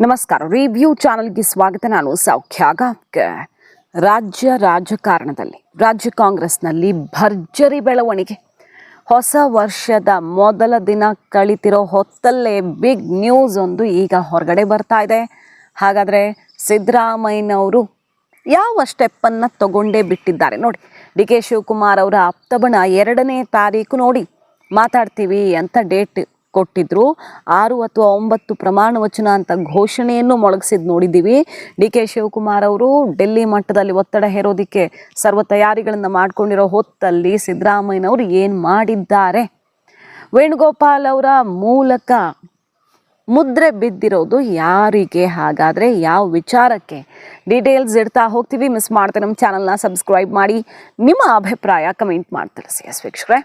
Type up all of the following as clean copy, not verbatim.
ನಮಸ್ಕಾರ. ರಿವ್ಯೂ ಚಾನೆಲ್ಗೆ ಸ್ವಾಗತ. ನಾನು ಸೌಖ್ಯ ಗಾಂವ್ಕರ್. ರಾಜ್ಯ ರಾಜಕಾರಣದಲ್ಲಿ ರಾಜ್ಯ ಕಾಂಗ್ರೆಸ್ನಲ್ಲಿ ಭರ್ಜರಿ ಬೆಳವಣಿಗೆ. ಹೊಸ ವರ್ಷದ ಮೊದಲ ದಿನ ಕಳಿತಿರೋ ಹೊತ್ತಲ್ಲೇ ಬಿಗ್ ನ್ಯೂಸ್ ಒಂದು ಈಗ ಹೊರಗಡೆ ಬರ್ತಾ ಇದೆ. ಹಾಗಾದರೆ ಸಿದ್ದರಾಮಯ್ಯನವರು ಯಾವ ಸ್ಟೆಪ್ಪನ್ನು ತಗೊಂಡೇ ಬಿಟ್ಟಿದ್ದಾರೆ ನೋಡಿ. ಡಿ ಕೆ ಶಿವಕುಮಾರ್ ಅವರ ಆಪ್ತಬಣ 2ನೇ ತಾರೀಕು ನೋಡಿ ಮಾತಾಡ್ತೀವಿ ಅಂತ ಡೇಟ್ ಕೊಟ್ಟಿದ್ರು. 6 ಅಥವಾ 9 ಪ್ರಮಾಣ ವಚನ ಅಂತ ಘೋಷಣೆಯನ್ನು ಮೊಳಗಿಸಿದ್ದು ನೋಡಿದ್ದೀವಿ. ಡಿ ಕೆ ಶಿವಕುಮಾರ್ ಅವರು ಡೆಲ್ಲಿ ಮಟ್ಟದಲ್ಲಿ ಒತ್ತಡ ಹೇರೋದಕ್ಕೆ ಸರ್ವ ತಯಾರಿಗಳನ್ನು ಮಾಡ್ಕೊಂಡಿರೋ ಹೊತ್ತಲ್ಲಿ ಸಿದ್ದರಾಮಯ್ಯನವರು ಏನು ಮಾಡಿದ್ದಾರೆ? ವೇಣುಗೋಪಾಲ್ ಅವರ ಮೂಲಕ ಮುದ್ರೆ ಬಿದ್ದಿರೋದು ಯಾರಿಗೆ? ಹಾಗಾದರೆ ಯಾವ ವಿಚಾರಕ್ಕೆ? ಡೀಟೇಲ್ಸ್ ಇಡ್ತಾ ಹೋಗ್ತೀವಿ. ಮಿಸ್ ಮಾಡ್ತಾರೆ ನಮ್ಮ ಚಾನಲ್ನ ಸಬ್ಸ್ಕ್ರೈಬ್ ಮಾಡಿ, ನಿಮ್ಮ ಅಭಿಪ್ರಾಯ ಕಮೆಂಟ್ ಮಾಡಿ ತಿಳಿಸಿ. ವೀಕ್ಷಕರೇ,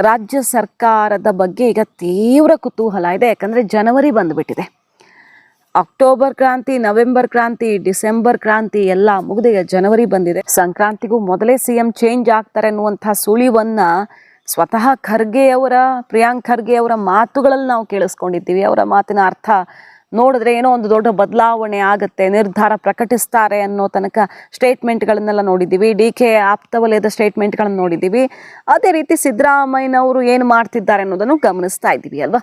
ರಾಜ್ಯ ಸರ್ಕಾರದ ಬಗ್ಗೆ ಈಗ ತೀವ್ರ ಕುತೂಹಲ ಇದೆ. ಯಾಕಂದರೆ ಜನವರಿ ಬಂದುಬಿಟ್ಟಿದೆ. ಅಕ್ಟೋಬರ್ ಕ್ರಾಂತಿ, ನವೆಂಬರ್ ಕ್ರಾಂತಿ, ಡಿಸೆಂಬರ್ ಕ್ರಾಂತಿ ಎಲ್ಲ ಮುಗಿದು ಈಗ ಜನವರಿ ಬಂದಿದೆ. ಸಂಕ್ರಾಂತಿಗೂ ಮೊದಲೇ CM ಚೇಂಜ್ ಆಗ್ತಾರೆ ಅನ್ನುವಂಥ ಸುಳಿವನ್ನು ಸ್ವತಃ ಪ್ರಿಯಾಂಕ್ ಖರ್ಗೆ ಅವರ ಮಾತುಗಳಲ್ಲಿ ನಾವು ಕೇಳಿಸ್ಕೊಂಡಿದ್ದೀವಿ. ಅವರ ಮಾತಿನ ಅರ್ಥ ನೋಡಿದ್ರೆ ಏನೋ ಒಂದು ದೊಡ್ಡ ಬದಲಾವಣೆ ಆಗುತ್ತೆ, ನಿರ್ಧಾರ ಪ್ರಕಟಿಸ್ತಾರೆ ಅನ್ನೋ ತನಕ ಸ್ಟೇಟ್ಮೆಂಟ್ಗಳನ್ನೆಲ್ಲ ನೋಡಿದ್ದೀವಿ. DK ಆಪ್ತವಲಯದ ಸ್ಟೇಟ್ಮೆಂಟ್ಗಳನ್ನು ನೋಡಿದ್ದೀವಿ. ಅದೇ ರೀತಿ ಸಿದ್ದರಾಮಯ್ಯನವರು ಏನು ಮಾಡ್ತಿದ್ದಾರೆ ಅನ್ನೋದನ್ನು ಗಮನಿಸ್ತಾ ಇದ್ದೀವಿ ಅಲ್ವಾ.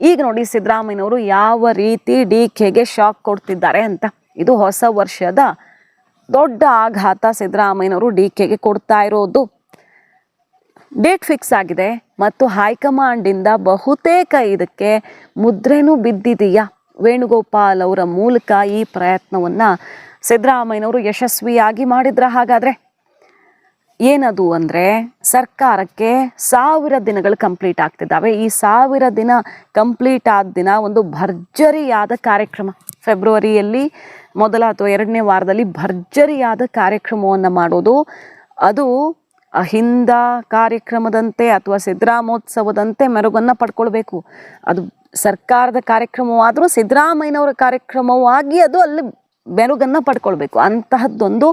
ಈಗ ನೋಡಿ, ಸಿದ್ದರಾಮಯ್ಯನವರು ಯಾವ ರೀತಿ DKಗೆ ಶಾಕ್ ಕೊಡ್ತಿದ್ದಾರೆ ಅಂತ. ಇದು ಹೊಸ ವರ್ಷದ ದೊಡ್ಡ ಆಘಾತ ಸಿದ್ದರಾಮಯ್ಯನವರು DKಗೆ ಕೊಡ್ತಾ ಇರೋದು. ಡೇಟ್ ಫಿಕ್ಸ್ ಆಗಿದೆ ಮತ್ತು ಹೈಕಮಾಂಡಿಂದ ಬಹುತೇಕ ಇದಕ್ಕೆ ಮುದ್ರೆನೂ ಬಿದ್ದಿದೆಯಾ? ವೇಣುಗೋಪಾಲ್ ಅವರ ಮೂಲಕ ಈ ಪ್ರಯತ್ನವನ್ನು ಸಿದ್ದರಾಮಯ್ಯನವರು ಯಶಸ್ವಿಯಾಗಿ ಮಾಡಿದ್ರ? ಹಾಗಾದರೆ ಏನದು ಅಂದರೆ, ಸರ್ಕಾರಕ್ಕೆ 1000 ದಿನಗಳು ಕಂಪ್ಲೀಟ್ ಆಗ್ತಿದ್ದಾವೆ. ಈ 1000 ದಿನ ಕಂಪ್ಲೀಟ್ ಆದ ದಿನ ಒಂದು ಭರ್ಜರಿಯಾದ ಕಾರ್ಯಕ್ರಮ, ಫೆಬ್ರವರಿಯಲ್ಲಿ ಮೊದಲ ಅಥವಾ 2ನೇ ವಾರದಲ್ಲಿ ಭರ್ಜರಿಯಾದ ಕಾರ್ಯಕ್ರಮವನ್ನು ಮಾಡೋದು. ಅದು ಅಹಿಂದ ಕಾರ್ಯಕ್ರಮದಂತೆ ಅಥವಾ ಸಿದ್ದರಾಮೋತ್ಸವದಂತೆ ಮೆರುಗನ್ನು ಪಡ್ಕೊಳ್ಬೇಕು. ಅದು ಸರ್ಕಾರದ ಕಾರ್ಯಕ್ರಮವಾದರೂ ಸಿದ್ದರಾಮಯ್ಯನವರ ಕಾರ್ಯಕ್ರಮವಾಗಿ ಅದು ಅಲ್ಲಿ ಮೆರುಗನ್ನು ಪಡ್ಕೊಳ್ಬೇಕು. ಅಂತಹದ್ದೊಂದು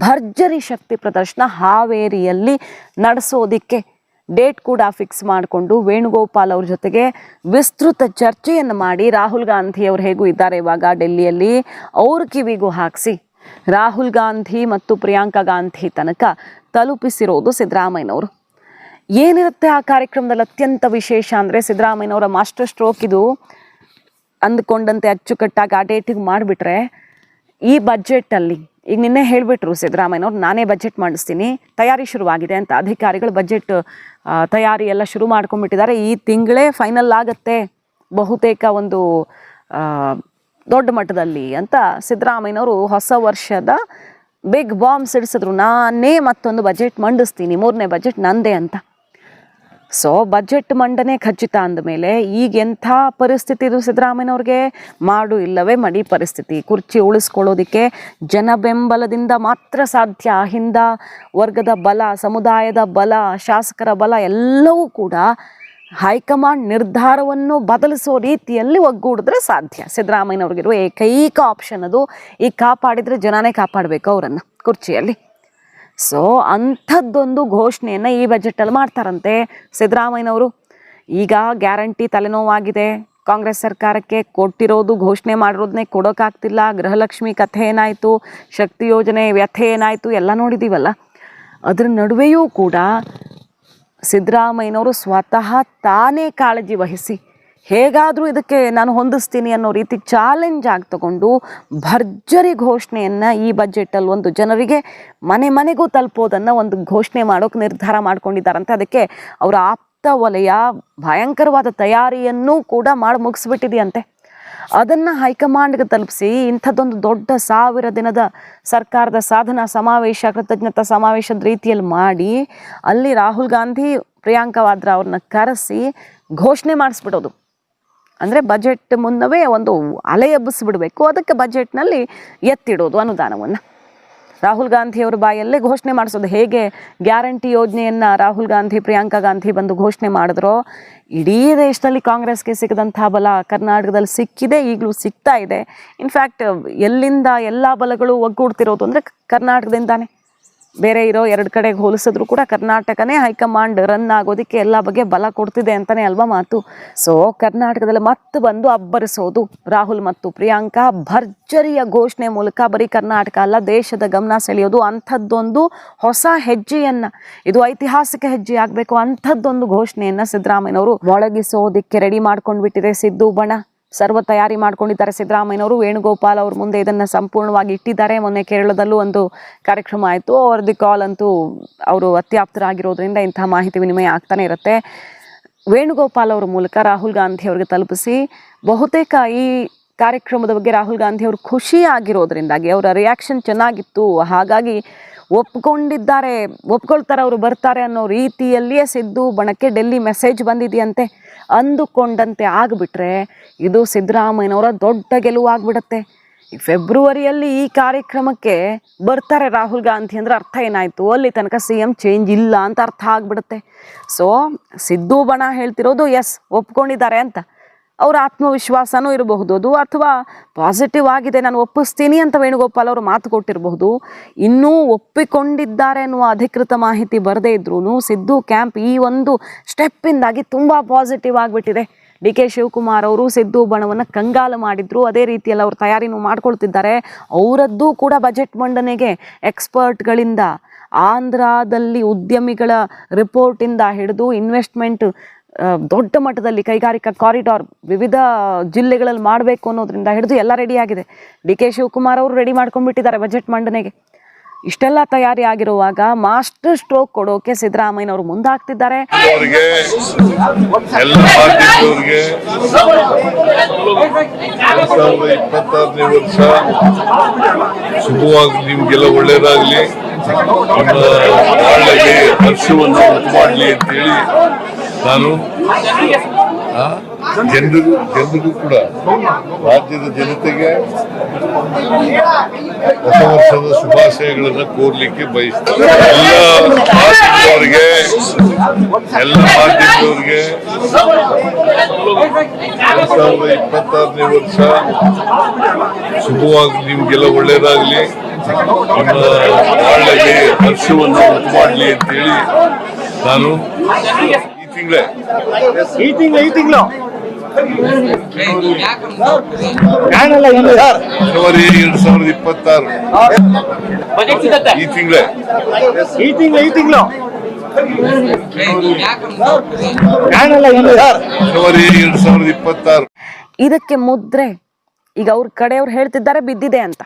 ಭರ್ಜರಿ ಶಕ್ತಿ ಪ್ರದರ್ಶನ ಹಾವೇರಿಯಲ್ಲಿ ನಡೆಸೋದಿಕ್ಕೆ ಡೇಟ್ ಕೂಡ ಫಿಕ್ಸ್ ಮಾಡಿಕೊಂಡು ವೇಣುಗೋಪಾಲ್ ಅವ್ರ ಜೊತೆಗೆ ವಿಸ್ತೃತ ಚರ್ಚೆಯನ್ನು ಮಾಡಿ, ರಾಹುಲ್ ಗಾಂಧಿ ಅವರು ಹೇಗೂ ಇದ್ದಾರೆ ಇವಾಗ ಡೆಲ್ಲಿಯಲ್ಲಿ, ಅವ್ರ ಕಿವಿಗೂ ಹಾಕಿಸಿ ರಾಹುಲ್ ಗಾಂಧಿ ಮತ್ತು ಪ್ರಿಯಾಂಕಾ ಗಾಂಧಿ ತನಕ ತಲುಪಿಸಿರೋದು ಸಿದ್ದರಾಮಯ್ಯನವರು. ಏನಿರುತ್ತೆ ಆ ಕಾರ್ಯಕ್ರಮದಲ್ಲಿ ಅತ್ಯಂತ ವಿಶೇಷ ಅಂದರೆ, ಸಿದ್ದರಾಮಯ್ಯನವರ ಮಾಸ್ಟರ್ ಸ್ಟ್ರೋಕ್ ಇದು. ಅಂದ್ಕೊಂಡಂತೆ ಅಚ್ಚುಕಟ್ಟಾಗಿ ಆ ಡೇಟಿಗೆ ಮಾಡಿಬಿಟ್ರೆ ಈ ಬಜೆಟಲ್ಲಿ, ಈಗ ನಿನ್ನೆ ಹೇಳಿಬಿಟ್ರು ಸಿದ್ದರಾಮಯ್ಯನವ್ರು, ನಾನೇ ಬಜೆಟ್ ಮಾಡಿಸ್ತೀನಿ, ತಯಾರಿ ಶುರುವಾಗಿದೆ ಅಂತ. ಅಧಿಕಾರಿಗಳು ಬಜೆಟ್ ತಯಾರಿ ಎಲ್ಲ ಶುರು ಮಾಡ್ಕೊಂಡ್ಬಿಟ್ಟಿದ್ದಾರೆ. ಈ ತಿಂಗಳೇ ಫೈನಲ್ ಆಗುತ್ತೆ ಬಹುತೇಕ ಒಂದು ದೊಡ್ಡ ಮಟ್ಟದಲ್ಲಿ ಅಂತ ಸಿದ್ದರಾಮಯ್ಯನವರು ಹೊಸ ವರ್ಷದ ಬಿಗ್ ಬಾಂಬ್ ಸಿಡಿಸಿದ್ರು. ನಾನೇ ಮತ್ತೊಂದು ಬಜೆಟ್ ಮಂಡಿಸ್ತೀನಿ, 3ನೇ ಬಜೆಟ್ ನಂದೇ ಅಂತ. ಸೊ ಬಜೆಟ್ ಮಂಡನೆ ಖಚಿತ ಅಂದಮೇಲೆ ಈಗ ಎಂಥ ಪರಿಸ್ಥಿತಿ ಇದು ಸಿದ್ದರಾಮಯ್ಯನವ್ರಿಗೆ? ಮಾಡು ಇಲ್ಲವೇ ಮಡಿ ಪರಿಸ್ಥಿತಿ. ಕುರ್ಚಿ ಉಳಿಸ್ಕೊಳ್ಳೋದಕ್ಕೆ ಜನ ಬೆಂಬಲದಿಂದ ಮಾತ್ರ ಸಾಧ್ಯ. ಹಿಂದ ವರ್ಗದ ಬಲ, ಸಮುದಾಯದ ಬಲ, ಶಾಸಕರ ಬಲ ಎಲ್ಲವೂ ಕೂಡ ಹೈಕಮಾಂಡ್ ನಿರ್ಧಾರವನ್ನು ಬದಲಿಸೋ ರೀತಿಯಲ್ಲಿ ಒಗ್ಗೂಡಿದ್ರೆ ಸಾಧ್ಯ. ಸಿದ್ದರಾಮಯ್ಯನವ್ರಿಗಿರುವ ಏಕೈಕ ಆಪ್ಷನ್ ಅದು. ಈಗ ಕಾಪಾಡಿದರೆ ಜನನೇ ಕಾಪಾಡಬೇಕು ಅವರನ್ನು ಕುರ್ಚಿಯಲ್ಲಿ. ಸೊ ಅಂಥದ್ದೊಂದು ಘೋಷಣೆಯನ್ನು ಈ ಬಜೆಟಲ್ಲಿ ಮಾಡ್ತಾರಂತೆ ಸಿದ್ದರಾಮಯ್ಯನವರು. ಈಗ ಗ್ಯಾರಂಟಿ ತಲೆನೋವಾಗಿದೆ ಕಾಂಗ್ರೆಸ್ ಸರ್ಕಾರಕ್ಕೆ. ಕೊಟ್ಟಿರೋದು ಘೋಷಣೆ ಮಾಡಿರೋದನ್ನೇ ಕೊಡೋಕ್ಕಾಗ್ತಿಲ್ಲ. ಗೃಹಲಕ್ಷ್ಮಿ ಕಥೆ ಏನಾಯಿತು, ಶಕ್ತಿ ಯೋಜನೆ ವ್ಯಥೆ ಏನಾಯಿತು ಎಲ್ಲ ನೋಡಿದ್ದೀವಲ್ಲ. ಅದರ ನಡುವೆಯೂ ಕೂಡ ಸಿದ್ದರಾಮಯ್ಯನವರು ಸ್ವತಃ ತಾನೇ ಕಾಳಜಿ ವಹಿಸಿ ಹೇಗಾದರೂ ಇದಕ್ಕೆ ನಾನು ಹೊಂದಿಸ್ತೀನಿ ಅನ್ನೋ ರೀತಿ ಚಾಲೆಂಜ್ ಆಗಿ ತಗೊಂಡು ಭರ್ಜರಿ ಘೋಷಣೆಯನ್ನು ಈ ಬಜೆಟಲ್ಲಿ ಒಂದು ಜನರಿಗೆ ಮನೆಗೂ ತಲುಪೋದನ್ನು ಒಂದು ಘೋಷಣೆ ಮಾಡೋಕೆ ನಿರ್ಧಾರ ಮಾಡ್ಕೊಂಡಿದ್ದಾರಂತೆ. ಅದಕ್ಕೆ ಅವರ ಆಪ್ತ ವಲಯ ಭಯಂಕರವಾದ ತಯಾರಿಯನ್ನು ಕೂಡ ಮಾಡಿ ಮುಗಿಸ್ಬಿಟ್ಟಿದೆಯಂತೆ. ಅದನ್ನು ಹೈಕಮಾಂಡ್ಗೆ ತಲುಪಿಸಿ ಇಂಥದ್ದೊಂದು ದೊಡ್ಡ 1000 ದಿನದ ಸರ್ಕಾರದ ಸಾಧನಾ ಸಮಾವೇಶ, ಕೃತಜ್ಞತಾ ಸಮಾವೇಶದ ರೀತಿಯಲ್ಲಿ ಮಾಡಿ ಅಲ್ಲಿ ರಾಹುಲ್ ಗಾಂಧಿ, ಪ್ರಿಯಾಂಕಾ ವಾದ್ರಾ ಅವ್ರನ್ನ ಕರೆಸಿ ಘೋಷಣೆ ಮಾಡಿಸ್ಬಿಡೋದು. ಅಂದರೆ ಬಜೆಟ್ ಮುನ್ನವೇ ಒಂದು ಅಲೆ ಎಬ್ಬಿಸ್ಬಿಡಬೇಕು. ಅದಕ್ಕೆ ಬಜೆಟ್ನಲ್ಲಿ ಎತ್ತಿಡೋದು ಅನುದಾನವನ್ನು. ರಾಹುಲ್ ಗಾಂಧಿಯವ್ರ ಬಾಯಲ್ಲೇ ಘೋಷಣೆ ಮಾಡಿಸೋದು. ಹೇಗೆ ಗ್ಯಾರಂಟಿ ಯೋಜನೆಯನ್ನು ರಾಹುಲ್ ಗಾಂಧಿ, ಪ್ರಿಯಾಂಕಾ ಗಾಂಧಿ ಬಂದು ಘೋಷಣೆ ಮಾಡಿದ್ರೋ, ಇಡೀ ದೇಶದಲ್ಲಿ ಕಾಂಗ್ರೆಸ್ಗೆ ಸಿಗದಂಥ ಬಲ ಕರ್ನಾಟಕದಲ್ಲಿ ಸಿಕ್ಕಿದೆ, ಈಗಲೂ ಸಿಗ್ತಾ ಇದೆ. ಇನ್ಫ್ಯಾಕ್ಟ್ ಎಲ್ಲಿಂದ ಎಲ್ಲ ಬಲಗಳು ಒಗ್ಗೂಡ್ತಿರೋದು ಅಂದರೆ ಕರ್ನಾಟಕದಿಂದಾನೆ. ಬೇರೆ ಇರೋ ಎರಡು ಕಡೆಗೆ ಹೋಲಿಸಿದ್ರು ಕೂಡ ಕರ್ನಾಟಕನೇ ಹೈಕಮಾಂಡ್ ರನ್ ಆಗೋದಕ್ಕೆ ಎಲ್ಲ ಬಗ್ಗೆ ಬಲ ಕೊಡ್ತಿದೆ ಅಂತಲೇ ಅಲ್ವಾ ಮಾತು. ಸೊ ಕರ್ನಾಟಕದಲ್ಲಿ ಮತ್ತೆ ಬಂದು ಅಬ್ಬರಿಸೋದು ರಾಹುಲ್ ಮತ್ತು ಪ್ರಿಯಾಂಕಾ ಭರ್ಜರಿಯ ಘೋಷಣೆ ಮೂಲಕ ಬರೀ ಕರ್ನಾಟಕ ಅಲ್ಲ ದೇಶದ ಗಮನ ಸೆಳೆಯೋದು, ಅಂಥದ್ದೊಂದು ಹೊಸ ಹೆಜ್ಜೆಯನ್ನು, ಇದು ಐತಿಹಾಸಿಕ ಹೆಜ್ಜೆ ಆಗಬೇಕು ಅಂಥದ್ದೊಂದು ಘೋಷಣೆಯನ್ನು ಸಿದ್ದರಾಮಯ್ಯನವರು ಮೊಳಗಿಸೋದಕ್ಕೆ ರೆಡಿ ಮಾಡ್ಕೊಂಡು ಬಿಟ್ಟಿದೆ ಸಿದ್ದು ಬಣ. ಸರ್ವ ತಯಾರಿ ಮಾಡ್ಕೊಂಡಿದ್ದಾರೆ ಸಿದ್ದರಾಮಯ್ಯನವರು. ವೇಣುಗೋಪಾಲ್ ಅವ್ರ ಮುಂದೆ ಇದನ್ನು ಸಂಪೂರ್ಣವಾಗಿ ಇಟ್ಟಿದ್ದಾರೆ. ಮೊನ್ನೆ ಕೇರಳದಲ್ಲೂ ಒಂದು ಕಾರ್ಯಕ್ರಮ ಆಯಿತು. ಅವ್ರದ್ದು ಕಾಲ್ ಅಂತೂ ಅವರು ಅತ್ಯಾಪ್ತರಾಗಿರೋದ್ರಿಂದ ಇಂಥ ಮಾಹಿತಿ ವಿನಿಮಯ ಆಗ್ತಾನೆ ಇರುತ್ತೆ. ವೇಣುಗೋಪಾಲ್ ಅವರ ಮೂಲಕ ರಾಹುಲ್ ಗಾಂಧಿ ಅವರಿಗೆ ತಲುಪಿಸಿ ಬಹುತೇಕ ಈ ಕಾರ್ಯಕ್ರಮದ ಬಗ್ಗೆ ರಾಹುಲ್ ಗಾಂಧಿ ಅವರು ಖುಷಿ ಆಗಿರೋದ್ರಿಂದಾಗಿ ಅವರ ರಿಯಾಕ್ಷನ್ ಚೆನ್ನಾಗಿತ್ತು, ಹಾಗಾಗಿ ಒಪ್ಕೊಳ್ತಾರೆ, ಅವರು ಬರ್ತಾರೆ ಅನ್ನೋ ರೀತಿಯಲ್ಲಿಯೇ ಸಿದ್ದು ಬಣಕ್ಕೆ ಡೆಲ್ಲಿ ಮೆಸೇಜ್ ಬಂದಿದೆಯಂತೆ. ಅಂದುಕೊಂಡಂತೆ ಆಗಿಬಿಟ್ರೆ ಇದು ಸಿದ್ದರಾಮಯ್ಯನವರ ದೊಡ್ಡ ಗೆಲುವಾಗ್ಬಿಡತ್ತೆ. ಈ ಫೆಬ್ರವರಿಯಲ್ಲಿ ಈ ಕಾರ್ಯಕ್ರಮಕ್ಕೆ ಬರ್ತಾರೆ ರಾಹುಲ್ ಗಾಂಧಿ ಅಂದರೆ ಅರ್ಥ ಏನಾಯಿತು, ಅಲ್ಲಿ ತನಕ CM ಚೇಂಜ್ ಇಲ್ಲ ಅಂತ ಅರ್ಥ ಆಗಿಬಿಡುತ್ತೆ. ಸೊ ಸಿದ್ದು ಬಣ ಹೇಳ್ತಿರೋದು ಎಸ್ ಒಪ್ಕೊಂಡಿದ್ದಾರೆ ಅಂತ, ಅವರ ಆತ್ಮವಿಶ್ವಾಸನೂ ಇರಬಹುದು ಅದು, ಅಥವಾ ಪಾಸಿಟಿವ್ ಆಗಿದೆ ನಾನು ಒಪ್ಪಿಸ್ತೀನಿ ಅಂತ ವೇಣುಗೋಪಾಲ್ ಅವರು ಮಾತು ಕೊಟ್ಟಿರಬಹುದು. ಇನ್ನೂ ಒಪ್ಪಿಕೊಂಡಿದ್ದಾರೆ ಅನ್ನುವ ಅಧಿಕೃತ ಮಾಹಿತಿ ಬರದೇ ಇದ್ರೂ ಸಿದ್ದು ಕ್ಯಾಂಪ್ ಈ ಒಂದು ಸ್ಟೆಪ್ಪಿಂದಾಗಿ ತುಂಬ ಪಾಸಿಟಿವ್ ಆಗಿಬಿಟ್ಟಿದೆ. DK ಶಿವಕುಮಾರ್ ಅವರು ಸಿದ್ದು ಬಣವನ್ನು ಕಂಗಾಲು ಮಾಡಿದ್ರು, ಅದೇ ರೀತಿಯಲ್ಲಿ ಅವರು ತಯಾರಿನೂ ಮಾಡ್ಕೊಳ್ತಿದ್ದಾರೆ. ಅವರದ್ದು ಕೂಡ ಬಜೆಟ್ ಮಂಡನೆಗೆ ಎಕ್ಸ್ಪರ್ಟ್ಗಳಿಂದ, ಆಂಧ್ರದಲ್ಲಿ ಉದ್ಯಮಿಗಳ ರಿಪೋರ್ಟಿಂದ ಹಿಡಿದು ಇನ್ವೆಸ್ಟ್ಮೆಂಟ್ ದೊಡ್ಡ ಮಟ್ಟದಲ್ಲಿ ಕೈಗಾರಿಕಾ ಕಾರಿಡಾರ್ ವಿವಿಧ ಜಿಲ್ಲೆಗಳಲ್ಲಿ ಮಾಡಬೇಕು ಅನ್ನೋದ್ರಿಂದ ಹಿಡಿದು ಎಲ್ಲ ರೆಡಿ ಆಗಿದೆ. DK ಶಿವಕುಮಾರ್ ಅವರು ರೆಡಿ ಮಾಡ್ಕೊಂಡ್ಬಿಟ್ಟಿದ್ದಾರೆ ಬಜೆಟ್ ಮಂಡನೆಗೆ. ಇಷ್ಟೆಲ್ಲ ತಯಾರಿ ಆಗಿರುವಾಗ ಮಾಸ್ಟರ್ ಸ್ಟ್ರೋಕ್ ಕೊಡೋಕೆ ಸಿದ್ದರಾಮಯ್ಯನವರು ಮುಂದಾಗ್ತಿದ್ದಾರೆ. ಶುಭವಾಗಿ ನಿಮ್ಗೆಲ್ಲ ಒಳ್ಳೇದಾಗ್ಲಿ, ಹರ್ಷವನ್ನು ಉಂಟು ಮಾಡಲಿ ಅಂತೇಳಿ ನಾನು ಜನರಿಗೂ ಕೂಡ ರಾಜ್ಯದ ಜನತೆಗೆ ಹೊಸ ವರ್ಷದ ಶುಭಾಶಯಗಳನ್ನು ಕೋರ್ಲಿಕ್ಕೆ ಬಯಸ್ತೇನೆ. ಎಲ್ಲ ಮಾಧ್ಯಮದವರಿಗೆ 2026ನೇ ವರ್ಷ ಶುಭವಾಗಿ ನಿಮ್ಗೆಲ್ಲ ಒಳ್ಳೇದಾಗ್ಲಿ, ಒಳ್ಳೆಗೆ ಹರ್ಷವನ್ನು ಉಂಟು ಮಾಡಲಿ ಅಂತೇಳಿ ನಾನು ಈ ತಿಂಗಳು ಜನವರಿ 2026 ಈ ತಿಂಗಳು ಜನವರಿ 2026 ಇದಕ್ಕೆ ಮುದ್ರೆ ಈಗ ಅವ್ರ ಕಡೆಯವ್ರು ಹೇಳ್ತಿದ್ದಾರೆ ಬಿದ್ದಿದೆ ಅಂತ.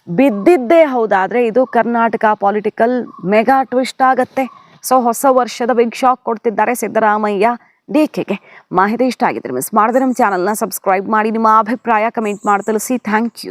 ಬಿದ್ದಿದ್ದೇ ಹೌದಾದ್ರೆ ಇದು ಕರ್ನಾಟಕ ಪೊಲಿಟಿಕಲ್ ಮೆಗಾ ಟ್ವಿಸ್ಟ್ ಆಗತ್ತೆ. ಸೊ ಹೊಸ ವರ್ಷದ ಬಿಗ್ ಶಾಕ್ ಕೊಡ್ತಿದ್ದಾರೆ ಸಿದ್ದರಾಮಯ್ಯ DKಗೆ. ಮಾಹಿತಿ ಇಷ್ಟ ಆಗಿದ್ರೆ ಮಿಸ್ ಮಾಡಿದ್ರೆ ನಮ್ಮ ಚಾನಲ್ನ ಸಬ್ಸ್ಕ್ರೈಬ್ ಮಾಡಿ, ನಿಮ್ಮ ಅಭಿಪ್ರಾಯ ಕಮೆಂಟ್ ಮಾಡಿ ತಿಳಿಸಿ. Thank you.